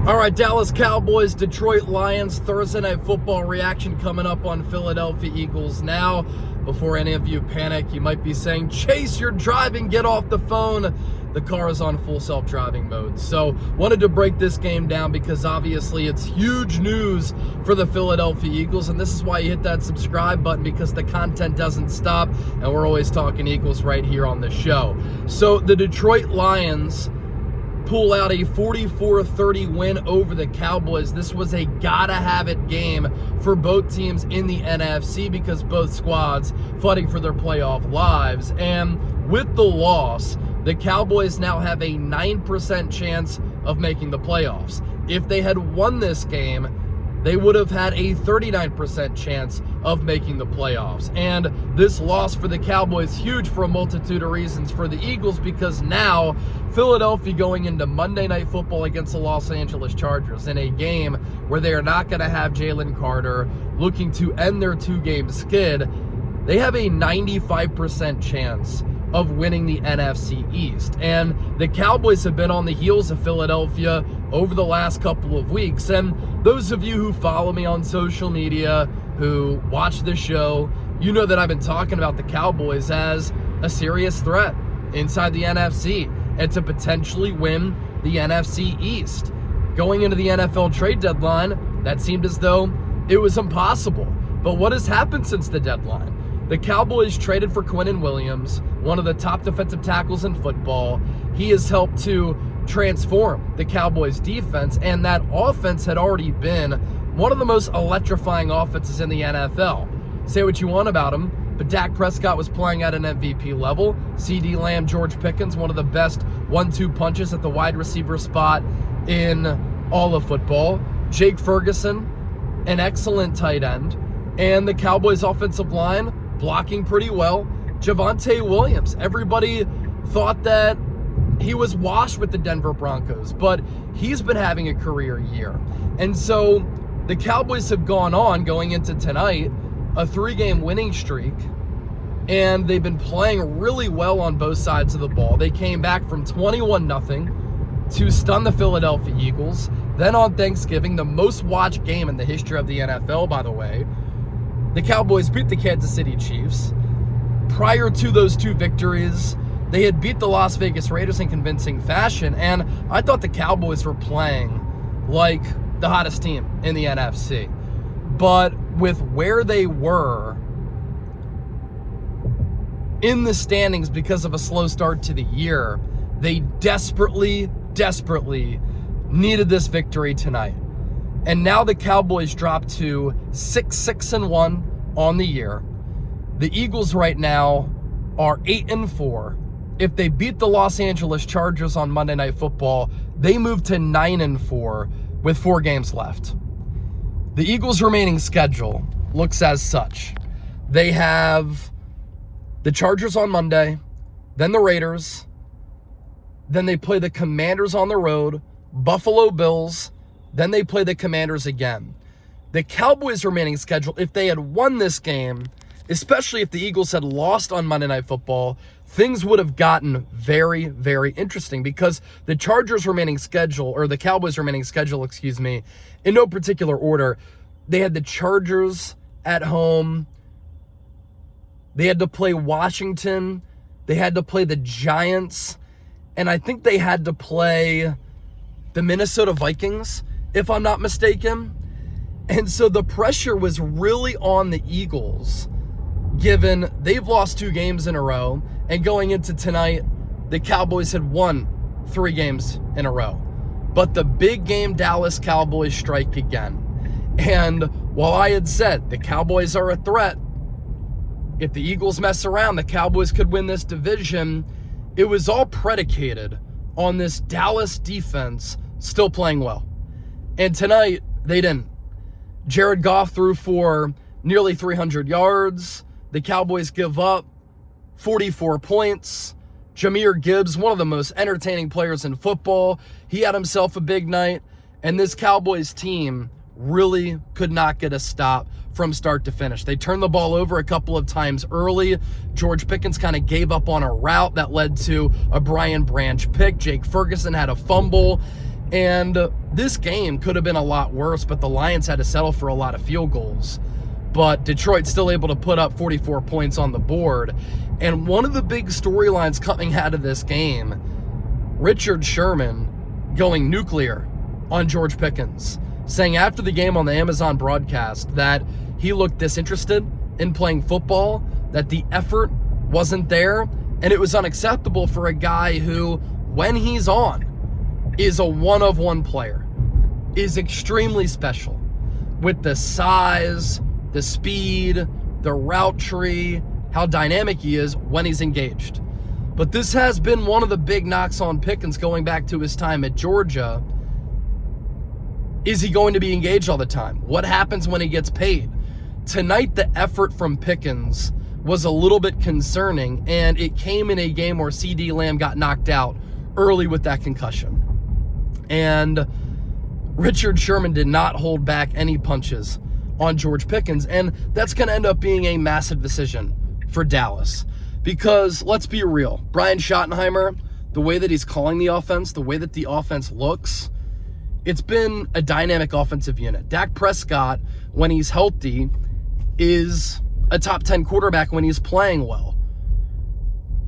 All right, Dallas Cowboys, Detroit Lions, Thursday Night Football reaction coming up on Philadelphia Eagles now. Before any of you panic, you might be saying, Chase, you're driving, get off the phone. The car is on full self-driving mode. So wanted to break this game down because obviously it's huge news for the Philadelphia Eagles, and this is why you hit that subscribe button, because the content doesn't stop, and we're always talking Eagles right here on the show. So the Detroit Lions pull out a 44-30 win over the Cowboys. This was a gotta-have-it game for both teams in the NFC because both squads fighting for their playoff lives. And with the loss, the Cowboys now have a 9% chance of making the playoffs. If they had won this game, they would have had a 39% chance of making the playoffs. And this loss for the Cowboys, huge for a multitude of reasons for the Eagles, because now Philadelphia going into Monday Night Football against the Los Angeles Chargers in a game where they are not going to have Jalen Carter, looking to end their two-game skid. They have a 95% chance of winning the NFC East. And the Cowboys have been on the heels of Philadelphia over the last couple of weeks. And those of you who follow me on social media, who watch the show, you know that I've been talking about the Cowboys as a serious threat inside the NFC and to potentially win the NFC East. Going into the NFL trade deadline, that seemed as though it was impossible. But what has happened since the deadline? The Cowboys traded for Quinnen Williams, one of the top defensive tackles in football. He has helped to transform the Cowboys defense, and that offense had already been one of the most electrifying offenses in the NFL. Say what you want about him, but Dak Prescott was playing at an MVP level. CeeDee Lamb, George Pickens, one of the best 1-2 punches at the wide receiver spot in all of football. Jake Ferguson, an excellent tight end. And the Cowboys offensive line blocking pretty well. Javonte Williams, everybody thought that he was washed with the Denver Broncos, but he's been having a career year. And so the Cowboys have gone on, going into tonight, a 3-game winning streak, and they've been playing really well on both sides of the ball. They came back from 21-0 to stun the Philadelphia Eagles. Then on Thanksgiving, the most watched game in the history of the NFL, by the way, the Cowboys beat the Kansas City Chiefs. Prior to those two victories, they had beat the Las Vegas Raiders in convincing fashion, and I thought the Cowboys were playing like the hottest team in the NFC. But with where they were in the standings because of a slow start to the year, they desperately needed this victory tonight. And now the Cowboys drop to 6-1 on the year. The Eagles right now are 8-4. If they beat the Los Angeles Chargers on Monday Night Football, they move to 9-4 with 4 games left. The Eagles' remaining schedule looks as such. They have the Chargers on Monday, then the Raiders, then they play the Commanders on the road, Buffalo Bills, then they play the Commanders again. The Cowboys' remaining schedule, if they had won this game, especially if the Eagles had lost on Monday Night Football, things would have gotten very, very interesting, because the Chargers' remaining schedule, or the Cowboys' remaining schedule, in no particular order, they had the Chargers at home, they had to play Washington, they had to play the Giants, and I think they had to play the Minnesota Vikings, if I'm not mistaken. And so the pressure was really on the Eagles, given they've lost 2 games in a row, and going into tonight, the Cowboys had won 3 games in a row. But the big game Dallas Cowboys strike again. And while I had said the Cowboys are a threat, if the Eagles mess around, the Cowboys could win this division, it was all predicated on this Dallas defense still playing well. And tonight, they didn't. Jared Goff threw for nearly 300 yards. The Cowboys give up 44 points. Jahmyr Gibbs, one of the most entertaining players in football, he had himself a big night. And this Cowboys team really could not get a stop from start to finish. They turned the ball over a couple of times early. George Pickens kind of gave up on a route that led to a Brian Branch pick. Jake Ferguson had a fumble. And this game could have been a lot worse, but the Lions had to settle for a lot of field goals. But Detroit's still able to put up 44 points on the board. And one of the big storylines coming out of this game, Richard Sherman going nuclear on George Pickens, saying after the game on the Amazon broadcast that he looked disinterested in playing football, that the effort wasn't there, and it was unacceptable for a guy who, when he's on, is a one-of-one player, is extremely special with the size, the speed, the route tree, how dynamic he is when he's engaged. But this has been one of the big knocks on Pickens going back to his time at Georgia. Is he going to be engaged all the time? What happens when he gets paid? Tonight, the effort from Pickens was a little bit concerning, and it came in a game where CeeDee Lamb got knocked out early with that concussion. And Richard Sherman did not hold back any punches on George Pickens, and that's going to end up being a massive decision for Dallas. Because, let's be real, Brian Schottenheimer, the way that he's calling the offense, the way that the offense looks, it's been a dynamic offensive unit. Dak Prescott, when he's healthy, is a top 10 quarterback when he's playing well.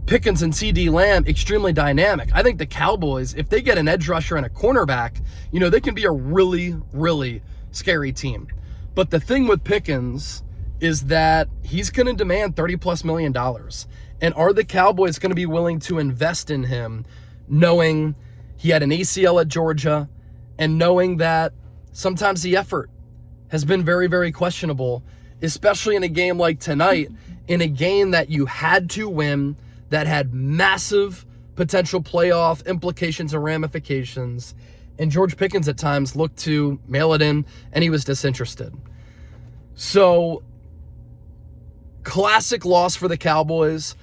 Pickens and CeeDee Lamb, extremely dynamic. I think the Cowboys, if they get an edge rusher and a cornerback, they can be a really, really scary team. But the thing with Pickens is that he's going to demand $30+ million. And are the Cowboys going to be willing to invest in him, knowing he had an ACL at Georgia and knowing that sometimes the effort has been very, very questionable, especially in a game like tonight, in a game that you had to win, that had massive potential playoff implications and ramifications. And George Pickens at times looked to mail it in, and he was disinterested. So, classic loss for the Cowboys.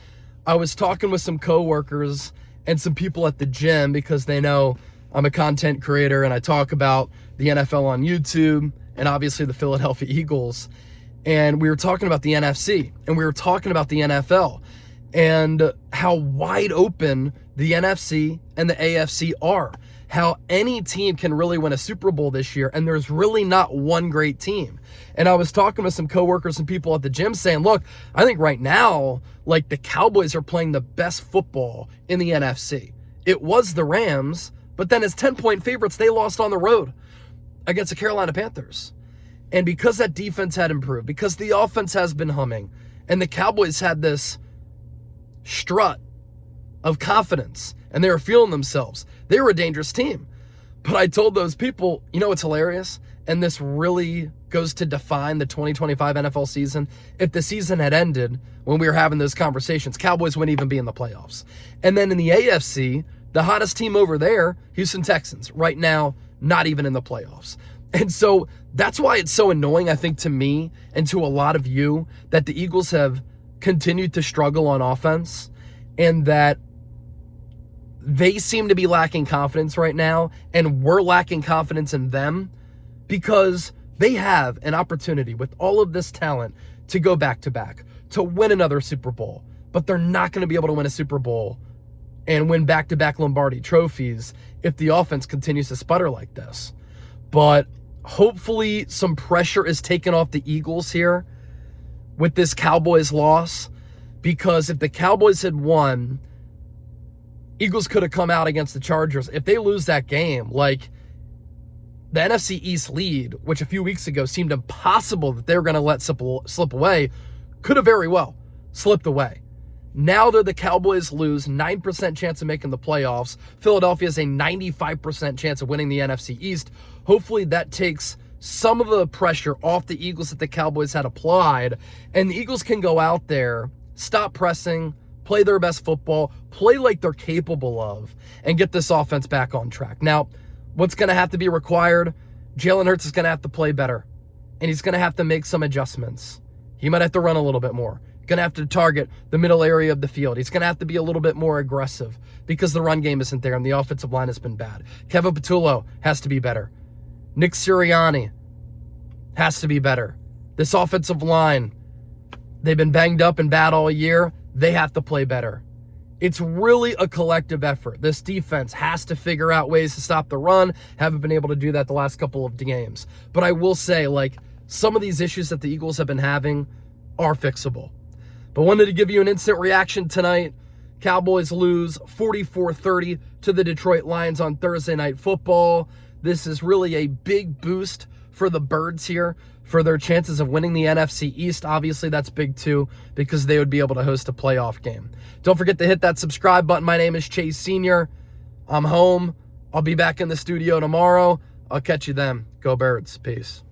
I was talking with some coworkers and some people at the gym because they know I'm a content creator and I talk about the NFL on YouTube and obviously the Philadelphia Eagles. And we were talking about the NFC and we were talking about the NFL and how wide open the NFC and the AFC are. How any team can really win a Super Bowl this year, and there's really not one great team. And I was talking with some coworkers and people at the gym saying, look, I think right now, the Cowboys are playing the best football in the NFC. It was the Rams, but then as 10-point favorites, they lost on the road against the Carolina Panthers. And because that defense had improved, because the offense has been humming, and the Cowboys had this strut of confidence, and they were feeling themselves, they were a dangerous team. But I told those people, what's hilarious? And this really goes to define the 2025 NFL season. If the season had ended when we were having those conversations, Cowboys wouldn't even be in the playoffs. And then in the AFC, the hottest team over there, Houston Texans, right now, not even in the playoffs. And so that's why it's so annoying, I think, to me and to a lot of you, that the Eagles have continued to struggle on offense and that they seem to be lacking confidence right now, and we're lacking confidence in them because they have an opportunity with all of this talent to go back-to-back, to win another Super Bowl. But they're not going to be able to win a Super Bowl and win back-to-back Lombardi trophies if the offense continues to sputter like this. But hopefully some pressure is taken off the Eagles here with this Cowboys loss, because if the Cowboys had won, Eagles could have come out against the Chargers. If they lose that game, the NFC East lead, which a few weeks ago seemed impossible that they were going to let slip away, could have very well slipped away. Now that the Cowboys lose, 9% chance of making the playoffs. Philadelphia has a 95% chance of winning the NFC East. Hopefully that takes some of the pressure off the Eagles that the Cowboys had applied, and the Eagles can go out there, stop pressing, play their best football, play like they're capable of, and get this offense back on track. Now, what's going to have to be required? Jalen Hurts is going to have to play better, and he's going to have to make some adjustments. He might have to run a little bit more. Going to have to target the middle area of the field. He's going to have to be a little bit more aggressive because the run game isn't there and the offensive line has been bad. Kevin Patullo has to be better. Nick Sirianni has to be better. This offensive line, they've been banged up and bad all year. They have to play better. It's really a collective effort. This defense has to figure out ways to stop the run. Haven't been able to do that the last couple of games. But I will say, like, some of these issues that the Eagles have been having are fixable. But wanted to give you an instant reaction tonight. Cowboys lose 44-30 to the Detroit Lions on Thursday Night Football. This is really a big boost for the Birds here for their chances of winning the NFC East. Obviously, that's big too because they would be able to host a playoff game. Don't forget to hit that subscribe button. My name is Chase Sr. I'm home. I'll be back in the studio tomorrow. I'll catch you then. Go Birds. Peace.